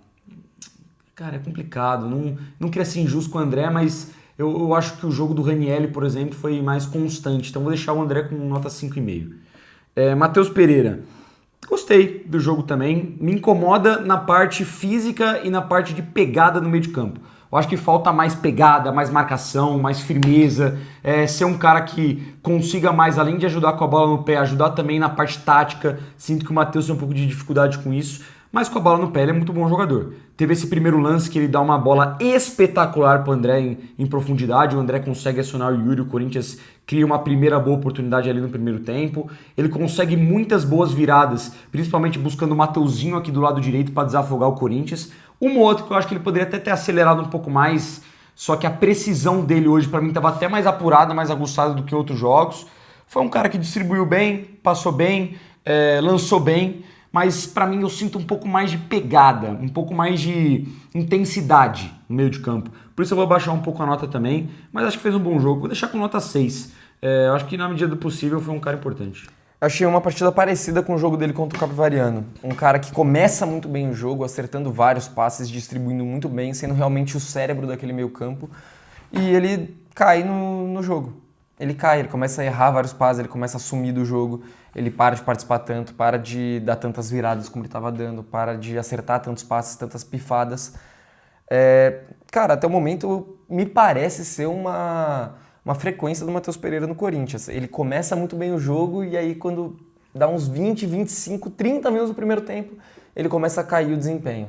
Cara, é complicado. Não queria ser injusto com o André, mas eu acho que o jogo do Ranieri, por exemplo, foi mais constante. Então vou deixar o André com nota 5,5. Matheus Pereira. Gostei do jogo também. Me incomoda na parte física e na parte de pegada no meio de campo. Eu acho que falta mais pegada, mais marcação, mais firmeza, ser um cara que consiga mais, além de ajudar com a bola no pé, ajudar também na parte tática. Sinto que o Matheus tem um pouco de dificuldade com isso, mas com a bola no pé ele é muito bom jogador. Teve esse primeiro lance que ele dá uma bola espetacular pro André em profundidade, o André consegue acionar o Yuri, o Corinthians cria uma primeira boa oportunidade ali no primeiro tempo, ele consegue muitas boas viradas, principalmente buscando o Mateuzinho aqui do lado direito para desafogar o Corinthians. Uma ou outra que eu acho que ele poderia até ter acelerado um pouco mais, só que a precisão dele hoje para mim estava até mais apurada, mais aguçada do que outros jogos. Foi um cara que distribuiu bem, passou bem, lançou bem, mas para mim eu sinto um pouco mais de pegada, um pouco mais de intensidade no meio de campo. Por isso eu vou baixar um pouco a nota também, mas acho que fez um bom jogo. Vou deixar com nota 6. Eu acho que na medida do possível foi um cara importante. Achei uma partida parecida com o jogo dele contra o Capivariano. Um cara que começa muito bem o jogo, acertando vários passes, distribuindo muito bem, sendo realmente o cérebro daquele meio campo. E ele cai no jogo. Ele cai, ele começa a errar vários passes, ele começa a sumir do jogo, ele para de participar tanto, para de dar tantas viradas como ele estava dando, para de acertar tantos passes, tantas pifadas. Cara, até o momento me parece ser uma frequência do Matheus Pereira no Corinthians. Ele começa muito bem o jogo e aí quando dá uns 20, 25, 30 minutos do primeiro tempo, ele começa a cair o desempenho.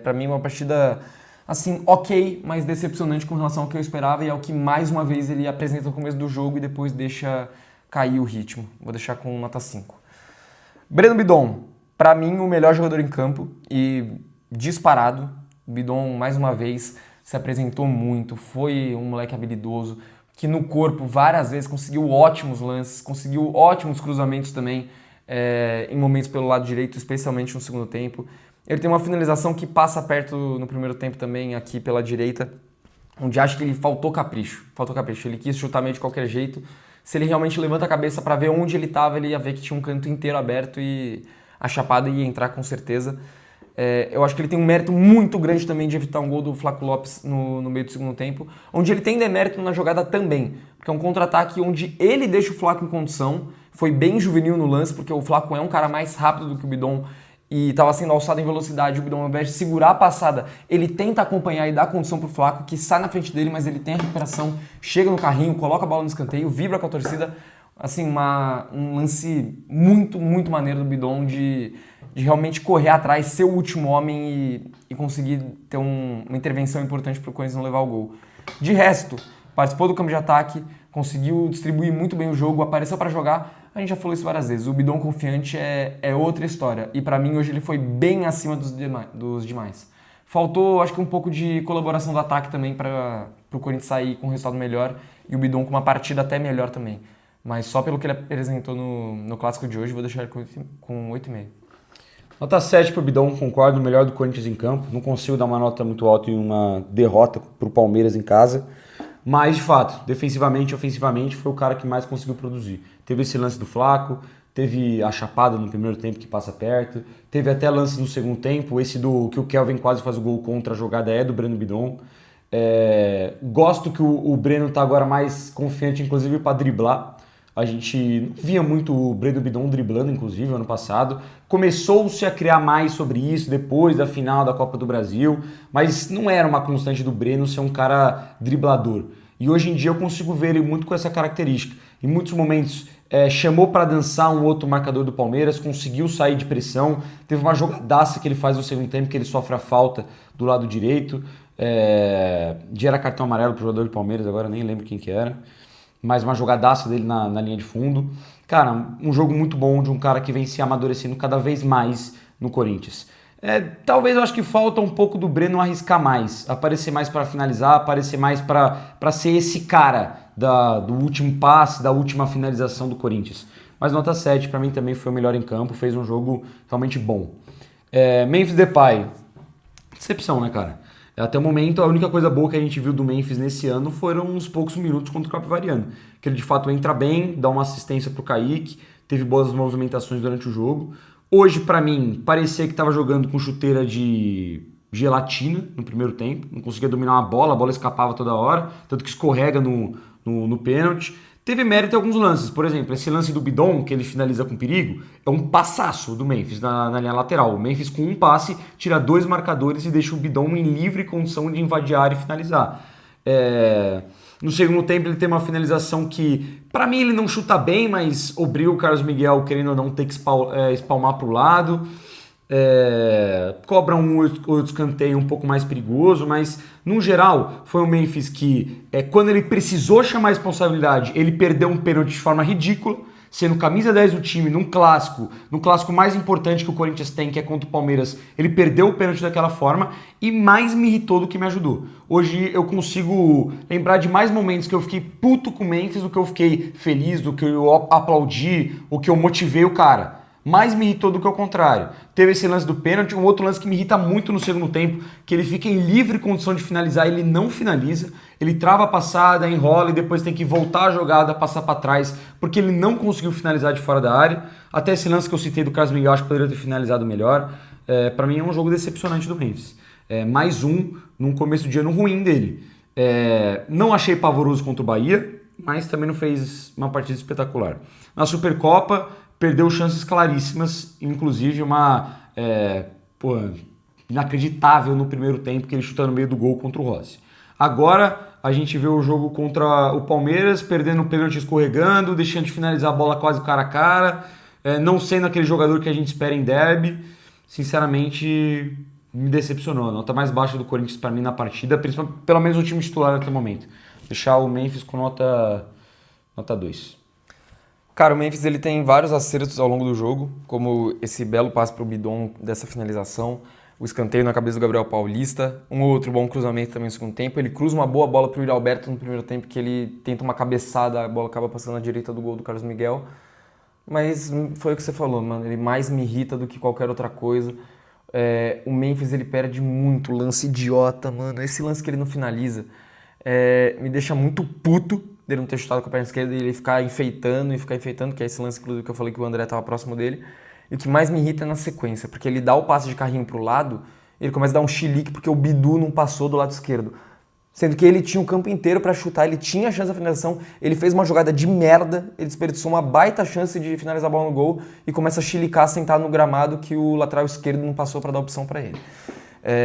Para mim uma partida assim, ok, mas decepcionante com relação ao que eu esperava e ao que mais uma vez ele apresenta no começo do jogo e depois deixa cair o ritmo. Vou deixar com nota 5. Breno Bidon, para mim o melhor jogador em campo e disparado. O Bidon, mais uma vez, se apresentou muito, foi um moleque habilidoso, que no corpo várias vezes conseguiu ótimos lances, conseguiu ótimos cruzamentos também em momentos pelo lado direito, especialmente no segundo tempo. Ele tem uma finalização que passa perto no primeiro tempo também, aqui pela direita, onde acho que ele faltou capricho. Ele quis chutar meio de qualquer jeito. Se ele realmente levanta a cabeça para ver onde ele estava, ele ia ver que tinha um canto inteiro aberto e a chapada ia entrar com certeza. Eu acho que ele tem um mérito muito grande também de evitar um gol do Flaco Lopes no meio do segundo tempo, onde ele tem demérito na jogada também, porque é um contra-ataque onde ele deixa o Flaco em condição, foi bem juvenil no lance, porque o Flaco é um cara mais rápido do que o Bidon, e estava sendo alçado em velocidade, o Bidon, ao invés de segurar a passada, ele tenta acompanhar e dar condição pro Flaco, que sai na frente dele, mas ele tem a recuperação, chega no carrinho, coloca a bola no escanteio, vibra com a torcida. Assim, um lance muito, muito maneiro do Bidon de realmente correr atrás, ser o último homem e conseguir ter uma intervenção importante pro Corinthians não levar o gol. De resto, participou do campo de ataque, conseguiu distribuir muito bem o jogo, apareceu para jogar. A gente já falou isso várias vezes, o Bidon confiante é outra história. E para mim hoje ele foi bem acima dos demais. Faltou, acho que um pouco de colaboração do ataque também para o Corinthians sair com um resultado melhor. E o Bidon com uma partida até melhor também. Mas só pelo que ele apresentou no clássico de hoje, vou deixar ele com 8,5. Nota 7 pro Bidon, concordo, o melhor do Corinthians em campo. Não consigo dar uma nota muito alta em uma derrota pro Palmeiras em casa. Mas, de fato, defensivamente e ofensivamente, foi o cara que mais conseguiu produzir. Teve esse lance do Flaco, teve a chapada no primeiro tempo que passa perto, teve até lance no segundo tempo, esse do que o Kelvin quase faz o gol contra, a jogada é do Breno Bidon. Gosto que o Breno tá agora mais confiante, inclusive, para driblar. A gente não via muito o Breno Bidon driblando, inclusive, ano passado. Começou-se a criar mais sobre isso depois da final da Copa do Brasil, mas não era uma constante do Breno ser um cara driblador. E hoje em dia eu consigo ver ele muito com essa característica. Em muitos momentos chamou para dançar um outro marcador do Palmeiras, conseguiu sair de pressão. Teve uma jogadaça que ele faz no segundo tempo, que ele sofre a falta do lado direito. Gera cartão amarelo pro jogador do Palmeiras, agora nem lembro quem que era. Mas uma jogadaça dele na linha de fundo. Cara, um jogo muito bom de um cara que vem se amadurecendo cada vez mais no Corinthians. Talvez eu acho que falta um pouco do Breno arriscar mais, aparecer mais para finalizar, aparecer mais para ser esse cara do último passe, da última finalização do Corinthians. Mas nota 7 para mim também foi o melhor em campo, fez um jogo realmente bom. Memphis Depay, decepção, né, cara? Até o momento, a única coisa boa que a gente viu do Memphis nesse ano foram uns poucos minutos contra o Capivariano. Que ele de fato entra bem, dá uma assistência pro Kaique, teve boas movimentações durante o jogo. Hoje, pra mim, parecia que estava jogando com chuteira de gelatina no primeiro tempo. Não conseguia dominar uma bola, a bola escapava toda hora, tanto que escorrega no pênalti. Teve mérito em alguns lances, por exemplo, esse lance do Bidon, que ele finaliza com perigo, é um passaço do Memphis na linha lateral. O Memphis com um passe tira 2 marcadores e deixa o Bidon em livre condição de invadir a área e finalizar. No segundo tempo ele tem uma finalização que, para mim, ele não chuta bem, mas obriga o Carlos Miguel, querendo ou não, ter que espalmar para o lado. cobra um outro escanteio um pouco mais perigoso, mas no geral foi um Memphis que quando ele precisou chamar a responsabilidade, ele perdeu um pênalti de forma ridícula, sendo camisa 10 do time no clássico mais importante que o Corinthians tem, que é contra o Palmeiras, ele perdeu o pênalti daquela forma e mais me irritou do que me ajudou. Hoje eu consigo lembrar de mais momentos que eu fiquei puto com o Memphis do que eu fiquei feliz, do que eu aplaudi, ou que eu motivei o cara. Mais me irritou do que o contrário. Teve esse lance do pênalti, um outro lance que me irrita muito no segundo tempo, que ele fica em livre condição de finalizar, ele não finaliza, ele trava a passada, enrola e depois tem que voltar a jogada, passar para trás, porque ele não conseguiu finalizar de fora da área. Até esse lance que eu citei do Carlos Miguel, acho que poderia ter finalizado melhor. Para mim é um jogo decepcionante do Memphis. Mais um num começo de ano ruim dele. Não achei pavoroso contra o Bahia, mas também não fez uma partida espetacular. Na Supercopa, perdeu chances claríssimas, inclusive uma inacreditável no primeiro tempo, que ele chuta no meio do gol contra o Rossi. Agora a gente vê o jogo contra o Palmeiras, perdendo o pênalti, escorregando, deixando de finalizar a bola quase cara a cara, não sendo aquele jogador que a gente espera em derby. Sinceramente, me decepcionou. A nota mais baixa do Corinthians para mim na partida, principalmente, pelo menos o time titular até o momento. Deixar o Memphis com nota 2. Cara, o Memphis ele tem vários acertos ao longo do jogo, como esse belo passe para o Bidon dessa finalização, o escanteio na cabeça do Gabriel Paulista, um ou outro bom cruzamento também no segundo tempo. Ele cruza uma boa bola para o Yuri Alberto no primeiro tempo, que ele tenta uma cabeçada, a bola acaba passando na direita do gol do Carlos Miguel. Mas foi o que você falou, mano, ele mais me irrita do que qualquer outra coisa. O Memphis ele perde muito, lance idiota, mano. Esse lance que ele não finaliza me deixa muito puto dele não ter chutado com a perna esquerda e ele ficar enfeitando, que é esse lance inclusive que eu falei que o André estava próximo dele. E o que mais me irrita é na sequência, porque ele dá o passe de carrinho pro lado, ele começa a dar um chilique porque o Bidu não passou do lado esquerdo. Sendo que ele tinha o campo inteiro para chutar, ele tinha a chance da finalização, ele fez uma jogada de merda, ele desperdiçou uma baita chance de finalizar a bola no gol e começa a chilicar sentado no gramado que o lateral esquerdo não passou para dar opção para ele.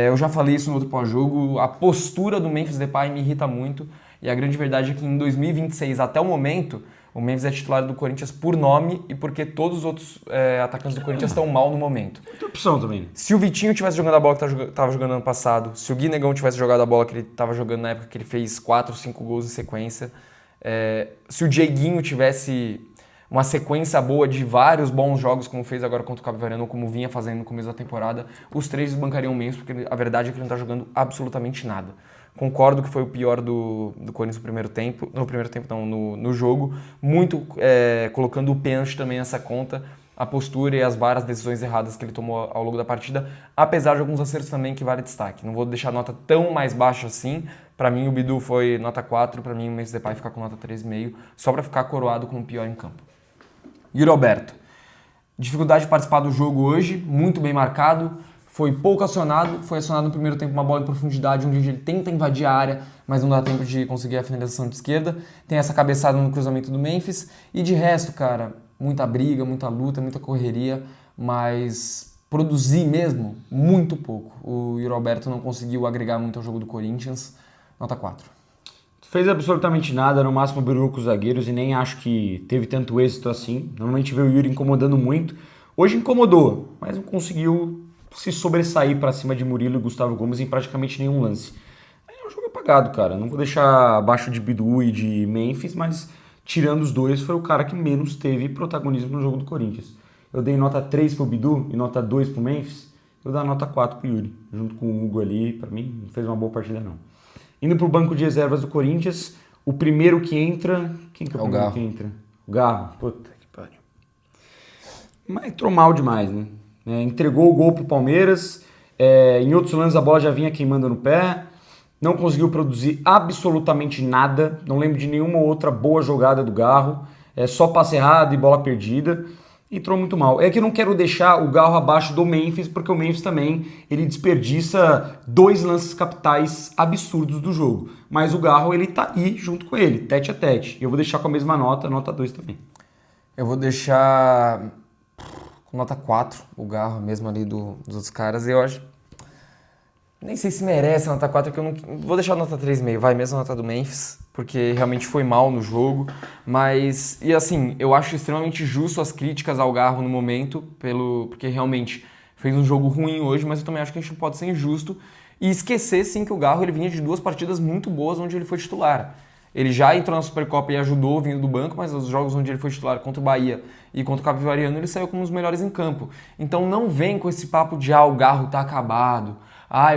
Eu já falei isso no outro pós-jogo, a postura do Memphis Depay me irrita muito. E a grande verdade é que em 2026, até o momento, o Memphis é titular do Corinthians por nome e porque todos os outros atacantes do Corinthians estão mal no momento. Muita opção também. Se o Vitinho tivesse jogando a bola que estava jogando ano passado, se o Gui Negão tivesse jogado a bola que ele estava jogando na época que ele fez 4 ou 5 gols em sequência, se o Dieguinho tivesse uma sequência boa de vários bons jogos, como fez agora contra o Cabo Verano, como vinha fazendo no começo da temporada, os três desbancariam o Memphis, porque a verdade é que ele não está jogando absolutamente nada. Concordo que foi o pior do Corinthians no primeiro tempo, no jogo, muito colocando o pênalti também nessa conta, a postura e as várias decisões erradas que ele tomou ao longo da partida, apesar de alguns acertos também que vale destaque. Não vou deixar a nota tão mais baixa assim, para mim o Bidu foi nota 4, para mim o Memphis Depay fica com nota 3,5, só para ficar coroado como o pior em campo. Yuri Alberto, dificuldade de participar do jogo hoje, muito bem marcado, foi pouco acionado, foi acionado no primeiro tempo uma bola em profundidade, onde ele tenta invadir a área, mas não dá tempo de conseguir a finalização de esquerda. Tem essa cabeçada no cruzamento do Memphis. E de resto, cara, muita briga, muita luta, muita correria, mas produzir mesmo, muito pouco. O Yuri Alberto não conseguiu agregar muito ao jogo do Corinthians. Nota 4. Fez absolutamente nada, no máximo brigou com os zagueiros e nem acho que teve tanto êxito assim. Normalmente vê o Yuri incomodando muito. Hoje incomodou, mas não conseguiu se sobressair para cima de Murilo e Gustavo Gomes em praticamente nenhum lance. É um jogo apagado, cara. Não vou deixar abaixo de Bidu e de Memphis, mas tirando os dois, foi o cara que menos teve protagonismo no jogo do Corinthians. Eu dei nota 3 pro Bidu e nota 2 pro Memphis, eu dou nota 4 pro Yuri, junto com o Hugo ali. Para mim, não fez uma boa partida, não. Indo pro banco de reservas do Corinthians, o primeiro que entra... Quem que é o primeiro Garro. que entra? O Garro. Puta que pariu. Mas entrou mal demais, né? Entregou o gol pro Palmeiras, em outros lances a bola já vinha queimando no pé, não conseguiu produzir absolutamente nada, não lembro de nenhuma outra boa jogada do Garro, só passe errado e bola perdida, entrou muito mal. É que eu não quero deixar o Garro abaixo do Memphis, porque o Memphis também ele desperdiça 2 lances capitais absurdos do jogo, mas o Garro ele tá aí junto com ele, tete a tete, e eu vou deixar com a mesma nota 2 também. Eu vou deixar com nota 4, o Garro mesmo ali dos outros caras, e eu acho... Nem sei se merece a nota 4, que eu não... Vou deixar a nota 3,5, vai mesmo a nota do Memphis, porque realmente foi mal no jogo, mas... E assim, eu acho extremamente justo as críticas ao Garro no momento, porque realmente fez um jogo ruim hoje, mas eu também acho que a gente não pode ser injusto e esquecer, sim, que o Garro ele vinha de 2 partidas muito boas onde ele foi titular. Ele já entrou na Supercopa e ajudou vindo do banco, mas os jogos onde ele foi titular contra o Bahia e contra o Capivariano, ele saiu como um dos melhores em campo. Então não vem com esse papo de o Garro tá acabado,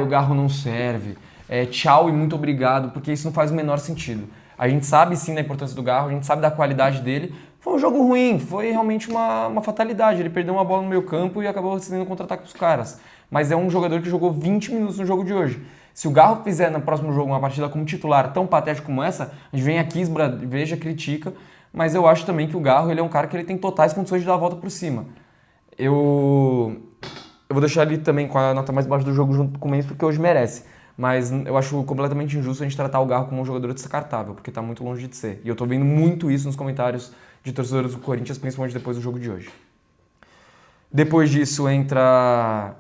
o Garro não serve, tchau e muito obrigado, porque isso não faz o menor sentido. A gente sabe sim da importância do Garro, a gente sabe da qualidade dele. Foi um jogo ruim, foi realmente uma fatalidade. Ele perdeu uma bola no meio campo e acabou recebendo um contra-ataque pros caras. Mas é um jogador que jogou 20 minutos no jogo de hoje. Se o Garro fizer no próximo jogo uma partida como titular tão patética como essa, a gente vem aqui, veja, critica, mas eu acho também que o Garro ele é um cara que ele tem totais condições de dar a volta por cima. Eu vou deixar ele também com a nota mais baixa do jogo junto com o Mendes, porque hoje merece. Mas eu acho completamente injusto a gente tratar o Garro como um jogador descartável, porque tá muito longe de ser. E eu tô vendo muito isso nos comentários de torcedores do Corinthians, principalmente depois do jogo de hoje. Depois disso entra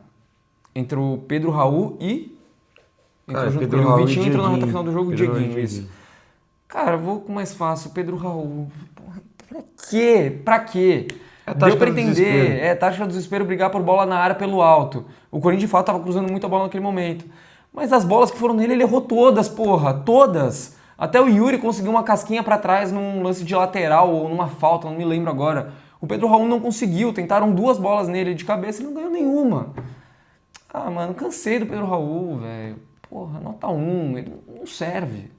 o Pedro Raul e... Cara, junto Pedro com ele. Raul O Vitinho e entrou na reta Dieguinho. final do jogo, o Pedro Raul e Dieguinho, isso. Dieguinho. Cara, eu vou com mais fácil, Pedro Raul. Porra, pra quê? Pra quê? É a tática Deu pra do entender, desespero. tática do desespero, brigar por bola na área pelo alto. O Corinthians de fato tava cruzando muita bola naquele momento. Mas as bolas que foram nele, ele errou todas, porra, todas. Até o Yuri conseguiu uma casquinha pra trás num lance de lateral ou numa falta, não me lembro agora. O Pedro Raul não conseguiu, tentaram 2 bolas nele de cabeça e não ganhou nenhuma. Mano, cansei do Pedro Raul, velho. Porra, nota 1, ele não serve.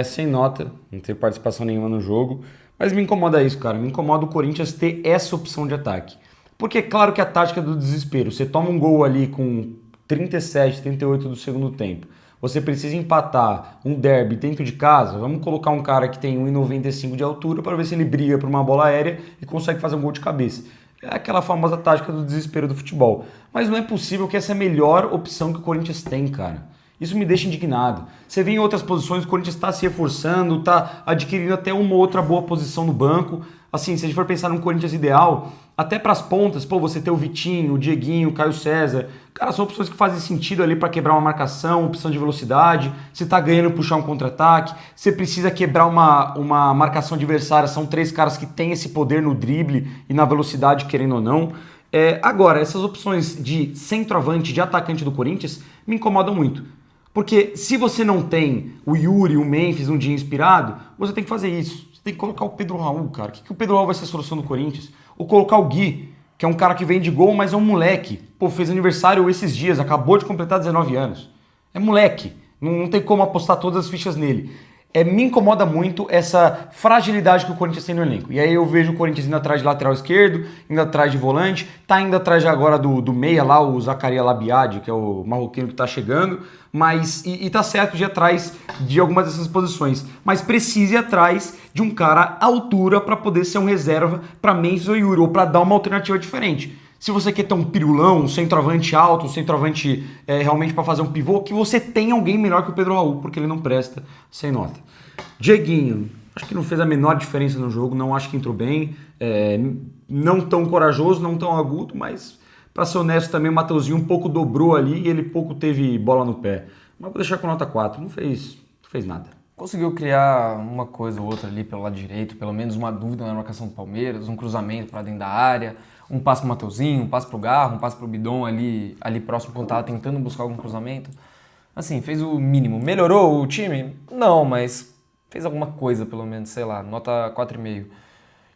Sem nota, não ter participação nenhuma no jogo. Mas me incomoda isso, cara. Me incomoda o Corinthians ter essa opção de ataque. Porque é claro que a tática é do desespero. Você toma um gol ali com 37, 38 do segundo tempo. Você precisa empatar um derby dentro de casa. Vamos colocar um cara que tem 1,95 de altura para ver se ele briga por uma bola aérea e consegue fazer um gol de cabeça. É aquela famosa tática do desespero do futebol. Mas não é possível que essa é a melhor opção que o Corinthians tem, cara. Isso me deixa indignado. Você vê em outras posições, o Corinthians está se reforçando, está adquirindo até uma outra boa posição no banco. Assim, se a gente for pensar num Corinthians ideal, até para as pontas, você ter o Vitinho, o Dieguinho, o Caio César. Cara, são opções que fazem sentido ali para quebrar uma marcação, opção de velocidade. Você tá ganhando, puxar um contra-ataque. Você precisa quebrar uma marcação adversária. São 3 caras que têm esse poder no drible e na velocidade, querendo ou não. Agora, essas opções de centroavante, de atacante do Corinthians, me incomodam muito. Porque se você não tem o Yuri, o Memphis um dia inspirado, você tem que fazer isso. Você tem que colocar o Pedro Raul, cara. O que o Pedro Raul vai ser a solução do Corinthians? Ou colocar o Gui, que é um cara que vem de gol, mas é um moleque. Fez aniversário esses dias, acabou de completar 19 anos. É moleque. Não tem como apostar todas as fichas nele. Me incomoda muito essa fragilidade que o Corinthians tem no elenco. E aí eu vejo o Corinthians indo atrás de lateral esquerdo, indo atrás de volante, tá indo atrás agora do meia lá, o Zaccaria Labiade, que é o marroquino que tá chegando, mas e tá certo de ir atrás de algumas dessas posições, mas precisa ir atrás de um cara à altura para poder ser um reserva para Memphis ou Yuri, ou para dar uma alternativa diferente. Se você quer ter um pirulão, um centroavante alto, um centroavante realmente para fazer um pivô, que você tenha alguém melhor que o Pedro Raul, porque ele não presta, sem nota. Dieguinho, acho que não fez a menor diferença no jogo, não acho que entrou bem, não tão corajoso, não tão agudo, mas para ser honesto também o Mateuzinho um pouco dobrou ali e ele pouco teve bola no pé. Mas vou deixar com nota 4, não fez nada. Conseguiu criar uma coisa ou outra ali pelo lado direito, pelo menos uma dúvida na marcação do Palmeiras, um cruzamento para dentro da área, um passe pro Mateuzinho, um passe pro Garro, um passe pro Bidon ali próximo quando tava tentando buscar algum cruzamento. Assim, fez o mínimo. Melhorou o time? Não, mas fez alguma coisa pelo menos, sei lá, nota 4,5.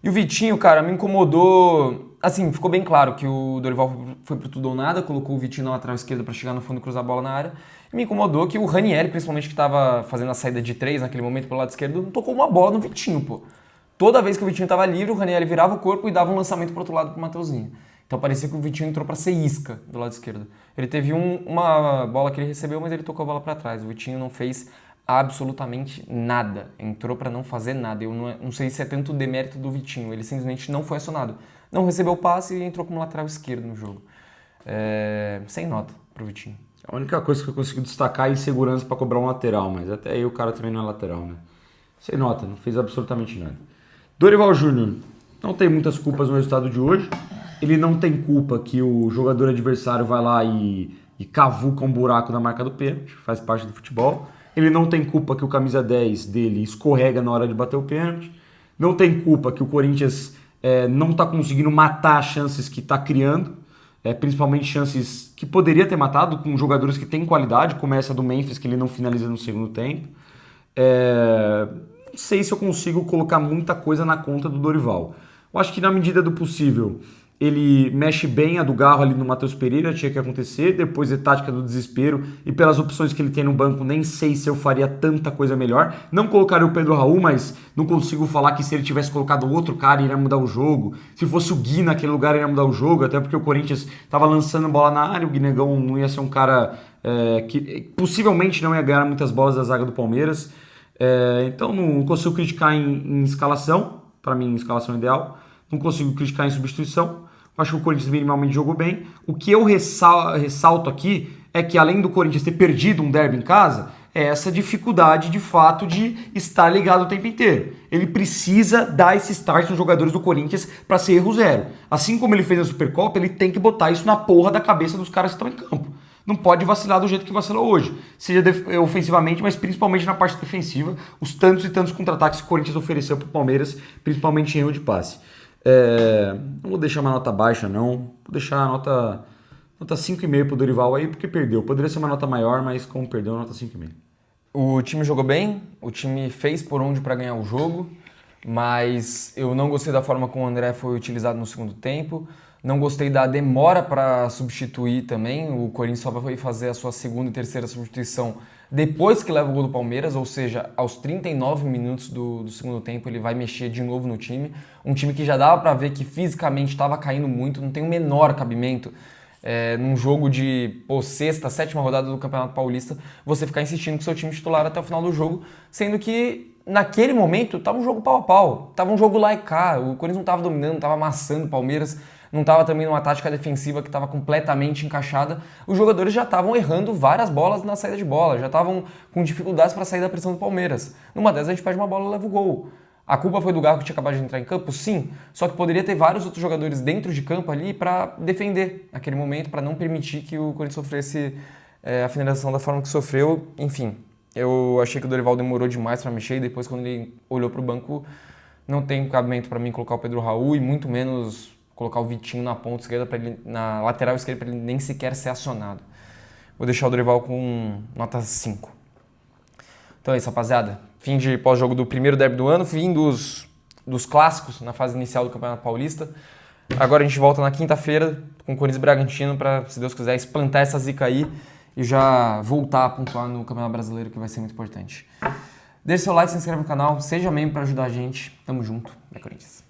E o Vitinho, cara, me incomodou. Assim, ficou bem claro que o Dorival foi pro tudo ou nada, colocou o Vitinho na lateral esquerda para chegar no fundo e cruzar a bola na área. E me incomodou que o Ranieri, principalmente que estava fazendo a saída de 3 naquele momento pelo lado esquerdo, não tocou uma bola no Vitinho, pô. Toda vez que o Vitinho estava livre, o Ranieri virava o corpo e dava um lançamento pro outro lado pro Mateuzinho. Então parecia que o Vitinho entrou para ser isca do lado esquerdo. Ele teve uma bola que ele recebeu, mas ele tocou a bola para trás. O Vitinho não fez absolutamente nada. Entrou para não fazer nada. Eu não sei se é tanto demérito do Vitinho. Ele simplesmente não foi acionado. Não recebeu o passe e entrou como lateral esquerdo no jogo. Sem nota pro Vitinho. A única coisa que eu consigo destacar é a insegurança para cobrar um lateral, mas até aí o cara também não é lateral, né? Sem nota, não fez absolutamente nada. Dorival Júnior não tem muitas culpas no resultado de hoje. Ele não tem culpa que o jogador adversário vai lá e cavuca um buraco na marca do pênalti, faz parte do futebol. Ele não tem culpa que o camisa 10 dele escorrega na hora de bater o pênalti. Não tem culpa que o Corinthians não está conseguindo matar as chances que está criando. principalmente chances que poderia ter matado com jogadores que têm qualidade, como essa do Memphis, que ele não finaliza no segundo tempo. Não sei se eu consigo colocar muita coisa na conta do Dorival. Eu acho que na medida do possível ele mexe bem a do Garro ali no Matheus Pereira, tinha que acontecer, depois a tática do desespero e pelas opções que ele tem no banco, nem sei se eu faria tanta coisa melhor. Não colocaria o Pedro Raul, mas não consigo falar que se ele tivesse colocado outro cara iria mudar o jogo. Se fosse o Gui naquele lugar iria mudar o jogo, até porque o Corinthians estava lançando bola na área, o Guinegão não ia ser um cara que possivelmente não ia ganhar muitas bolas da zaga do Palmeiras. Então não consigo criticar em escalação, para mim escalação ideal. Não consigo criticar em substituição. Acho que o Corinthians minimamente jogou bem. O que eu ressalto aqui é que, além do Corinthians ter perdido um derby em casa, é essa dificuldade de fato de estar ligado o tempo inteiro. Ele precisa dar esse start nos jogadores do Corinthians para ser erro zero. Assim como ele fez na Supercopa, ele tem que botar isso na porra da cabeça dos caras que estão em campo. Não pode vacilar do jeito que vacilou hoje. Seja ofensivamente, mas principalmente na parte defensiva. Os tantos e tantos contra-ataques que o Corinthians ofereceu para o Palmeiras, principalmente em erro de passe. Não vou deixar uma nota baixa, não. Vou deixar a nota 5,5 pro Dorival aí, porque perdeu. Poderia ser uma nota maior, mas como perdeu, nota 5,5. O time jogou bem, o time fez por onde para ganhar o jogo, mas eu não gostei da forma como o André foi utilizado no segundo tempo. Não gostei da demora para substituir também. O Corinthians só vai fazer a sua segunda e terceira substituição depois que leva o gol do Palmeiras, ou seja, aos 39 minutos do segundo tempo ele vai mexer de novo no time. Um time que já dava para ver que fisicamente estava caindo muito, não tem o menor cabimento. Num jogo de sexta, sétima rodada do Campeonato Paulista, você ficar insistindo com o seu time titular até o final do jogo, sendo que naquele momento estava um jogo pau a pau, estava um jogo lá e cá, o Corinthians não estava dominando, não estava amassando o Palmeiras, não estava também numa tática defensiva que estava completamente encaixada. Os jogadores já estavam errando várias bolas na saída de bola, já estavam com dificuldades para sair da pressão do Palmeiras. Numa dessas a gente perde uma bola e leva o gol. A culpa foi do Garro que tinha acabado de entrar em campo? Sim, só que poderia ter vários outros jogadores dentro de campo ali para defender aquele momento, para não permitir que o Corinthians sofresse a finalização da forma que sofreu. Enfim, eu achei que o Dorival demorou demais para mexer e depois quando ele olhou para o banco não tem cabimento para mim colocar o Pedro Raul e muito menos colocar o Vitinho na ponta esquerda, na lateral esquerda, para ele nem sequer ser acionado. Vou deixar o Dorival com nota 5. Então é isso, rapaziada. Fim de pós-jogo do primeiro derby do ano, fim dos clássicos na fase inicial do Campeonato Paulista. Agora a gente volta na quinta-feira com o Corinthians e Bragantino para, se Deus quiser, espantar essa zica aí e já voltar a pontuar no Campeonato Brasileiro, que vai ser muito importante. Deixe seu like, se inscreve no canal, seja membro para ajudar a gente. Tamo junto, é Corinthians.